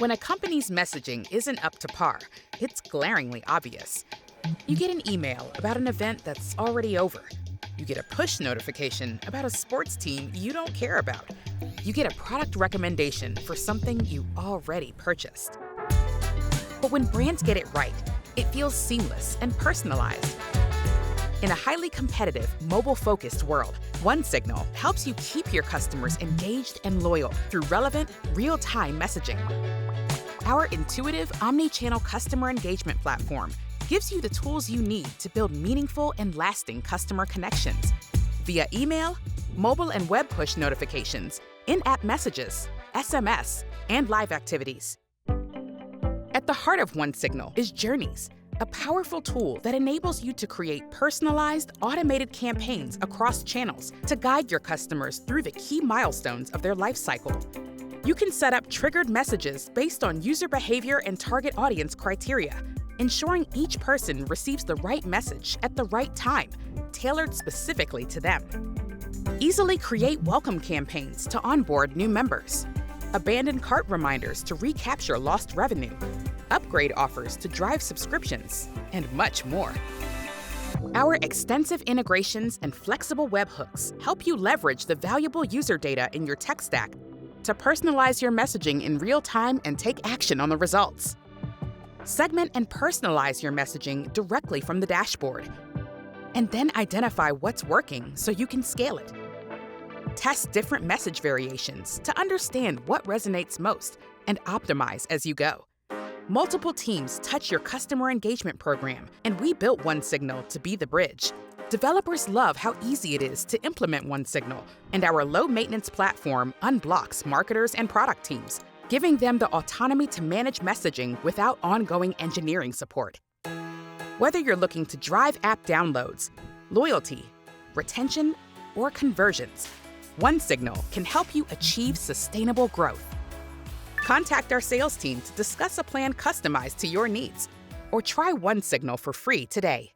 When a company's messaging isn't up to par, it's glaringly obvious. You get an email about an event that's already over. You get a push notification about a sports team you don't care about. You get a product recommendation for something you already purchased. But when brands get it right, it feels seamless and personalized. In a highly competitive, mobile-focused world, OneSignal helps you keep your customers engaged and loyal through relevant, real-time messaging. Our intuitive, omni-channel customer engagement platform gives you the tools you need to build meaningful and lasting customer connections via email, mobile and web push notifications, in-app messages, SMS, and live activities. At the heart of OneSignal is Journeys, a powerful tool that enables you to create personalized, automated campaigns across channels to guide your customers through the key milestones of their life cycle. You can set up triggered messages based on user behavior and target audience criteria, ensuring each person receives the right message at the right time, tailored specifically to them. Easily create welcome campaigns to onboard new members, abandoned cart reminders to recapture lost revenue, upgrade offers to drive subscriptions, and much more. Our extensive integrations and flexible webhooks help you leverage the valuable user data in your tech stack to personalize your messaging in real time and take action on the results. Segment and personalize your messaging directly from the dashboard, and then identify what's working so you can scale it. Test different message variations to understand what resonates most and optimize as you go. Multiple teams touch your customer engagement program, and we built OneSignal to be the bridge. Developers love how easy it is to implement OneSignal, and our low-maintenance platform unblocks marketers and product teams, giving them the autonomy to manage messaging without ongoing engineering support. Whether you're looking to drive app downloads, loyalty, retention, or conversions, OneSignal can help you achieve sustainable growth. Contact our sales team to discuss a plan customized to your needs, or try OneSignal for free today.